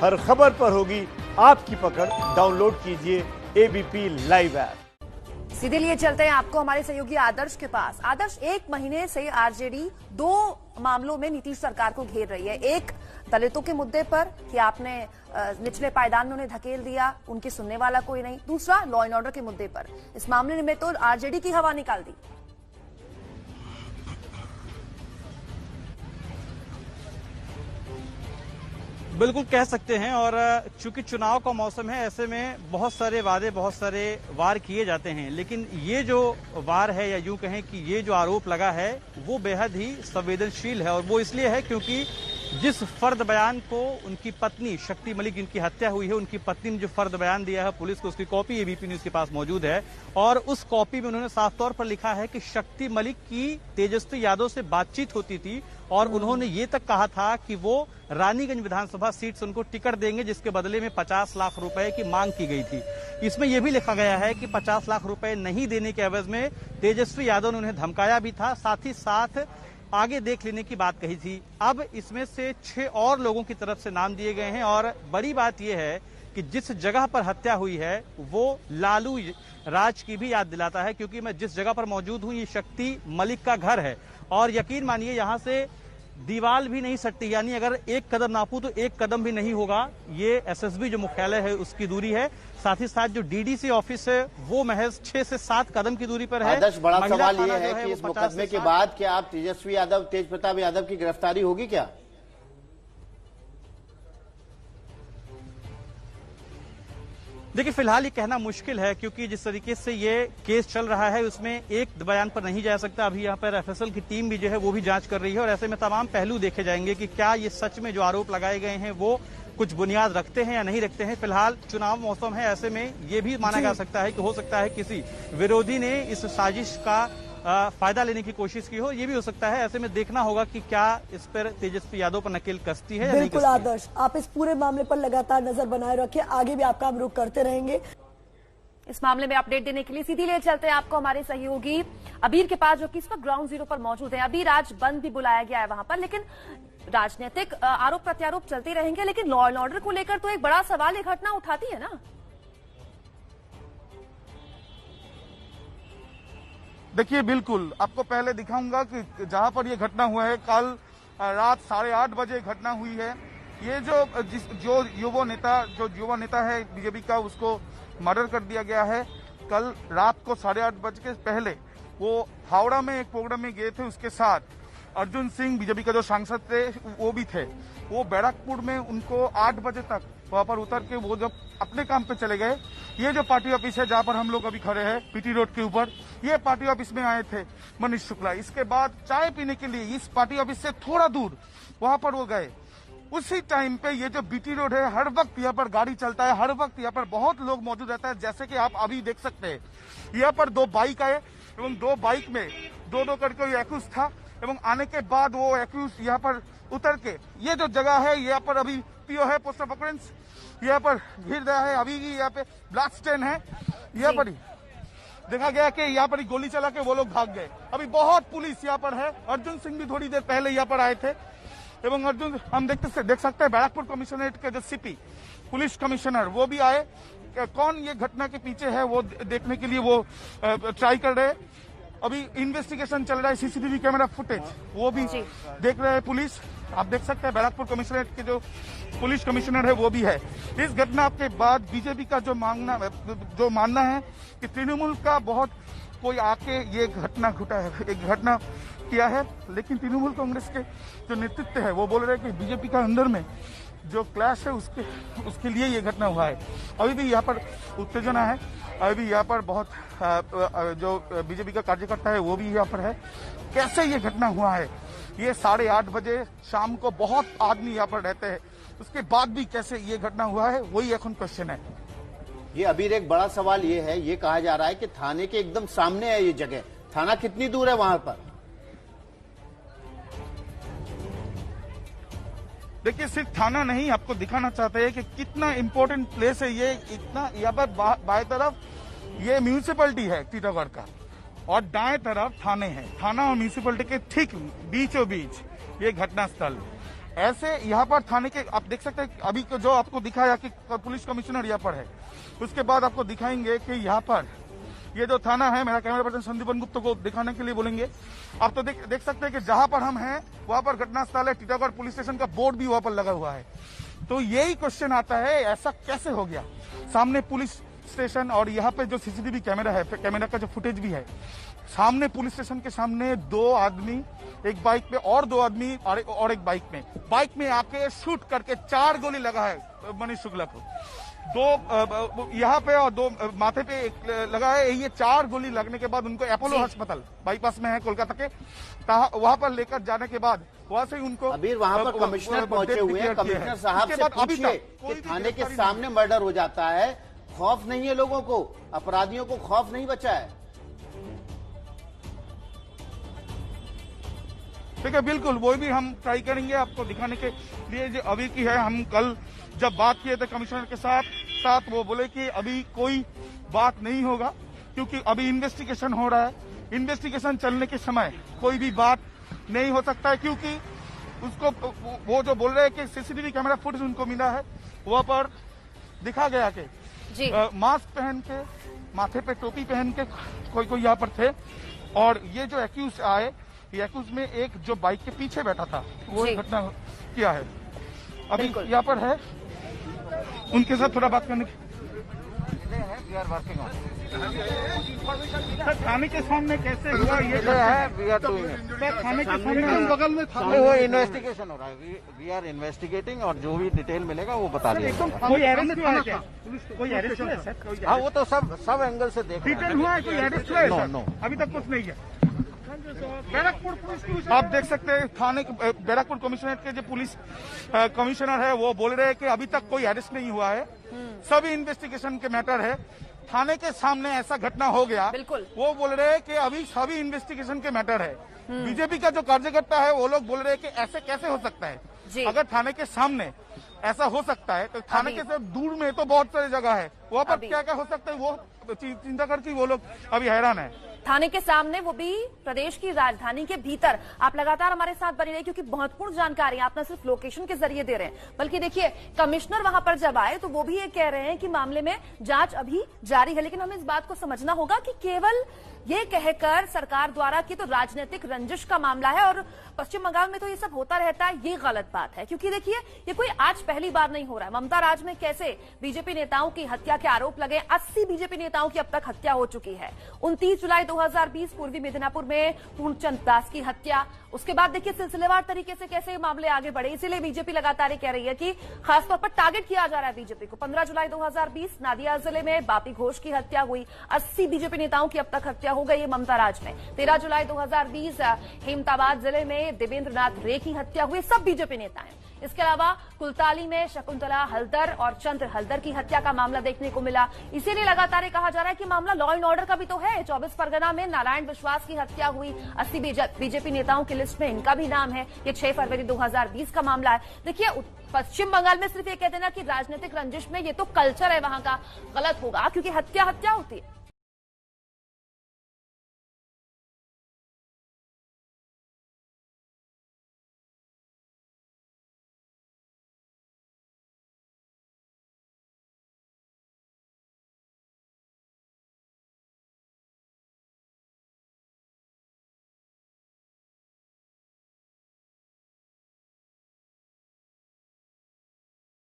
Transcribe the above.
हर खबर पर होगी आपकी पकड़। डाउनलोड कीजिए एबीपी लाइव ऐप। सीधे लिए चलते हैं आपको हमारे सहयोगी आदर्श के पास। आदर्श, 1 महीने से आरजेडी 2 मामलों में नीतीश सरकार को घेर रही है। एक, दलितों के मुद्दे पर कि आपने निचले पायदान में उन्हें धकेल दिया, उनकी सुनने वाला कोई नहीं। दूसरा, लॉ एंड ऑर्डर के मुद्दे पर। इस मामले में तो आरजेडी की हवा निकाल दी। बिल्कुल कह सकते हैं। और चूंकि चुनाव का मौसम है, ऐसे में बहुत सारे वादे, बहुत सारे वार किए जाते हैं, लेकिन ये जो वार है, या यूं कहें कि ये जो आरोप लगा है, वो बेहद ही संवेदनशील है। और वो इसलिए है क्योंकि जिस फर्द बयान को उनकी पत्नी शक्ति मलिक, जिनकी हत्या हुई है, उनकी पत्नी ने जो फर्द बयान दिया है पुलिस को, उसकी कॉपी एबीपी न्यूज के पास मौजूद है। और उस कॉपी में उन्होंने साफ तौर पर लिखा है कि शक्ति मलिक की तेजस्वी यादव से बातचीत होती थी और उन्होंने ये तक कहा था कि वो रानीगंज विधानसभा सीट से उनको टिकट देंगे, जिसके बदले में 50 लाख रुपए की मांग की गई थी। इसमें यह भी लिखा गया है कि 50 लाख रुपए नहीं देने के एवज में तेजस्वी यादव ने उन्हें धमकाया भी था, साथ ही साथ आगे देख लेने की बात कही थी। अब इसमें से 6 और लोगों की तरफ से नाम दिए गए हैं। और बड़ी बात यह है कि जिस जगह पर हत्या हुई है वो लालू राज की भी याद दिलाता है, क्योंकि मैं जिस जगह पर मौजूद हूं, ये शक्ति मलिक का घर है। और यकीन मानिए, यहां से दीवार भी नहीं सटती, यानी अगर एक कदम नापू तो एक कदम भी नहीं होगा। ये एसएसबी जो मुख्यालय है उसकी दूरी है। साथ ही साथ जो डीडीसी ऑफिस है वो महज 6 से 7 कदम की दूरी पर है। आदर्श, बड़ा सवाल ये है कि इस मुकदमे के बाद क्या आप तेजस्वी यादव, तेज प्रताप यादव की गिरफ्तारी होगी क्या? देखिए, फिलहाल ये कहना मुश्किल है, क्योंकि जिस तरीके से ये केस चल रहा है उसमें एक बयान पर नहीं जा सकता। अभी यहाँ पर एफएसएल की टीम भी जो है वो भी जांच कर रही है, और ऐसे में तमाम पहलू देखे जाएंगे कि क्या ये सच में जो आरोप लगाए गए हैं वो कुछ बुनियाद रखते हैं या नहीं रखते हैं। फिलहाल चुनाव मौसम है, ऐसे में ये भी माना जा सकता है कि हो सकता है किसी विरोधी ने इस साजिश का फायदा लेने की कोशिश की हो, ये भी हो सकता है। ऐसे में देखना होगा कि क्या इस पर तेजस्वी यादव पर नकेल कसती है या नहीं। बिल्कुल आदर्श, आप इस पूरे मामले पर लगातार नजर बनाए रखिए, आगे भी आपका हम रुख करते रहेंगे। इस मामले में अपडेट देने के लिए सीधी ले चलते हैं आपको हमारे सहयोगी अबीर के पास, जो कि इस वक्त ग्राउंड जीरो पर मौजूद है। अबीर, आज बंद भी बुलाया गया है वहां पर, लेकिन राजनीतिक आरोप प्रत्यारोप चलते रहेंगे, लेकिन लॉ एंड ऑर्डर को लेकर तो एक बड़ा सवाल ये घटना उठाती है ना। देखिए, बिल्कुल आपको पहले दिखाऊंगा कि जहां पर ये घटना हुआ है, कल रात 8:30 बजे घटना हुई है। ये जो युवा नेता है बीजेपी का, उसको मर्डर कर दिया गया है। कल रात को 8:30 बजे के पहले वो हावड़ा में एक प्रोग्राम में गए थे, उसके साथ अर्जुन सिंह बीजेपी का जो सांसद थे वो भी थे। वो बैरकपुर में उनको 8 बजे तक वहां पर उतर के वो जब अपने काम पे चले गए, ये जो पार्टी ऑफिस है जहां पर हम लोग अभी खड़े हैं पीटी रोड के ऊपर, ये पार्टी ऑफिस में आए थे मनीष शुक्ला। इसके बाद चाय पीने के लिए इस पार्टी ऑफिस से थोड़ा दूर वहां पर वो गए। उसी टाइम पे ये जो बीटी रोड है, हर वक्त यहाँ पर गाड़ी चलता है, हर वक्त यहाँ पर बहुत लोग मौजूद रहता है, जैसे कि आप अभी देख सकते हैं। यहाँ पर 2 बाइक आए एवं 2 बाइक में 2 करके एक्यूज था, एवं आने के बाद वो एक्यूज यहाँ पर उतर के, ये जो जगह है यहाँ पर अभी पीओ है, पोस्ट ऑफ ऑकरेंस, यहाँ पर भीड़ रहा है। अभी भी यहाँ पे ब्लड स्टेन है, यहाँ पर देखा गया कि यहाँ पर गोली चला के वो लोग भाग गए। अभी बहुत पुलिस यहाँ पर है। अर्जुन सिंह भी थोड़ी देर पहले यहाँ पर आए थे, एवं अर्जुन हम देख सकते हैं बैरकपुर कमिश्नरेट के जो सीपी पुलिस कमिश्नर वो भी आए। कौन ये घटना के पीछे है वो देखने के लिए वो ट्राई कर रहे हैं। अभी इन्वेस्टिगेशन चल रहा है, सीसीटीवी कैमरा फुटेज वो भी देख रहे हैं पुलिस। आप देख सकते हैं बैरकपुर कमिश्नरेट के जो पुलिस कमिश्नर है वो भी है। इस घटना के बाद बीजेपी का जो मानना है कि तृणमूल का बहुत कोई आके ये घटना किया है, लेकिन तृणमूल कांग्रेस के जो नेतृत्व है वो बोल रहे हैं कि बीजेपी का अंदर में जो क्लैश है उसके लिए ये घटना हुआ है। अभी भी यहाँ पर उत्तेजना है, अभी भी यहाँ पर बहुत जो बीजेपी का कार्यकर्ता है वो भी यहाँ पर है। कैसे ये घटना हुआ है, ये 8:30 बजे शाम को बहुत आदमी यहाँ पर रहते हैं, उसके बाद भी कैसे ये घटना हुआ है, वही এখন क्वेश्चन है। ये अभी एक बड़ा सवाल ये है, ये कहा जा रहा है कि थाने के एकदम सामने है ये जगह। थाना कितनी दूर है वहां पर? देखिए, सिर्फ थाना नहीं, आपको दिखाना चाहते हैं कि कितना इंपॉर्टेंट प्लेस है ये। इतना यहाँ पर बाएं तरफ ये म्यूनिसिपैलिटी है टीटागढ़ का, और दाएं तरफ थाने हैं। थाना और म्यूनिसिपैलिटी के ठीक बीचों बीच ये घटना स्थल। ऐसे यहाँ पर थाने के आप देख सकते हैं अभी जो आपको दिखाया कि पुलिस कमिश्नर यहाँ पर है, उसके बाद आपको दिखाएंगे कि यहाँ पर ये जो थाना है, मेरा कैमरा पर्सन संदीपन गुप्ता को दिखाने के लिए बोलेंगे। आप तो देख सकते हैं कि जहां पर हम हैं वहां पर घटनास्थल है, टीटागढ़ पुलिस स्टेशन का बोर्ड भी वहां पर लगा हुआ है। तो यही क्वेश्चन आता है, ऐसा कैसे हो गया? सामने पुलिस स्टेशन और यहाँ पे जो सीसीटीवी कैमरा है, कैमरा का जो फुटेज भी है, सामने पुलिस स्टेशन के सामने 2 आदमी एक बाइक पे और 2 आदमी और एक बाइक में आके शूट करके 4 गोली लगा है मनीष शुक्ला को। 2 यहाँ पे और 2 माथे पे एक लगा है। ये 4 गोली लगने के बाद उनको अपोलो अस्पताल बाईपास में है कोलकाता के, वहां पर लेकर जाने के बाद वहां से उनको अभी वहां पर कमिश्नर पहुंचे हुए हैं। कमिश्नर साहब से पूछिए कि थाने के सामने मर्डर हो जाता है, खौफ नहीं है लोगों को, अपराधियों को खौफ नहीं बचा है? ठीक है, बिल्कुल वो भी हम ट्राई करेंगे आपको दिखाने के लिए। जो अभी की है, हम कल जब बात किए थे कमिश्नर के साथ वो बोले कि अभी कोई बात नहीं होगा क्योंकि अभी इन्वेस्टिगेशन हो रहा है। इन्वेस्टिगेशन चलने के समय कोई भी बात नहीं हो सकता है क्योंकि उसको वो जो बोल रहे हैं कि सीसीटीवी कैमरा फुटेज उनको मिला है, वहां पर दिखा गया कि मास्क पहन के, माथे पे टोपी पहन के कोई यहाँ पर थे और ये जो एक्यूज आए, ये एक्यूज में एक जो बाइक के पीछे बैठा था वो घटना किया है। अभी यहाँ पर है, उनके साथ थोड़ा बात करने की थाने के सामने कैसे हुआ ये है, वी आर डूइंग इट। थाने के सामने बगल में था, वो इन्वेस्टिगेशन हो रहा है, वी आर इन्वेस्टिगेटिंग और जो भी डिटेल मिलेगा वो बता देंगे। कोई अरेस्ट हुआ है क्या? कोई अरेस्ट हुआ है सर? हाँ, वो तो सब एंगल से देख डिटेल हुआ है, कोई अरेस्ट हुआ है? नो, अभी तक कुछ नहीं है। आप देख सकते हैं थाने बैरकपुर कमिश्नरेट के जो पुलिस कमिश्नर है वो बोल रहे हैं कि अभी तक कोई अरेस्ट नहीं हुआ है, सभी इन्वेस्टिगेशन के मैटर है। थाने के सामने ऐसा घटना हो गया, वो बोल रहे हैं कि अभी सभी इन्वेस्टिगेशन के मैटर है। बीजेपी का जो कार्यकर्ता है वो लोग बोल रहे हैं कि ऐसे कैसे हो सकता है? अगर थाने के सामने ऐसा हो सकता है तो थाने के से दूर में तो बहुत सारी जगह है, वहाँ पर क्या क्या हो सकता है वो चिंता करके वो लोग अभी हैरान है। थाने के सामने, वो भी प्रदेश की राजधानी के भीतर। आप लगातार हमारे साथ बने रहिए क्योंकि महत्वपूर्ण जानकारी आप न सिर्फ लोकेशन के जरिए दे रहे हैं बल्कि देखिए कमिश्नर वहां पर जब आए तो वो भी ये कह रहे हैं कि मामले में जांच अभी जारी है। लेकिन हमें इस बात को समझना होगा कि केवल ये कहकर सरकार द्वारा कि तो राजनीतिक रंजिश का मामला है और पश्चिम बंगाल में तो ये सब होता रहता है, ये गलत बात है। क्योंकि देखिए ये कोई आज पहली बार नहीं हो रहा है। ममता राज में कैसे बीजेपी नेताओं की हत्या के आरोप लगे, 80 बीजेपी नेताओं की अब तक हत्या हो चुकी है। 29 जुलाई 2020 पूर्वी मिदनापुर में पूर्णचंद दास की हत्या। उसके बाद देखिए सिलसिलेवार तरीके से कैसे मामले आगे बढ़े। इसीलिए बीजेपी लगातार कह रही है कि खासतौर पर टारगेट किया जा रहा है बीजेपी को। 15 जुलाई 2020 नादिया जिले में बापी घोष की हत्या हुई, 80 बीजेपी नेताओं की अब तक हत्या हो गई है ममता राज में। 13 जुलाई 2020 हेमताबाद जिले में देवेंद्र नाथ रे की हत्या हुई, सब बीजेपी नेता हैं। इसके अलावा कुलताली में शकुंतला हल्दर और चंद्र हल्दर की हत्या का मामला देखने को मिला। इसीलिए लगातार कहा जा रहा है कि मामला लॉ एंड ऑर्डर का भी तो है। 24 परगना में नारायण विश्वास की हत्या हुई, 80 बीजेपी नेताओं की लिस्ट में इनका भी नाम है। ये 6 फरवरी 2020 का मामला है। देखिए पश्चिम बंगाल में सिर्फ ये कहते ना कि राजनीतिक रंजिश में ये तो कल्चर है वहां का, गलत होगा क्योंकि हत्या होती है।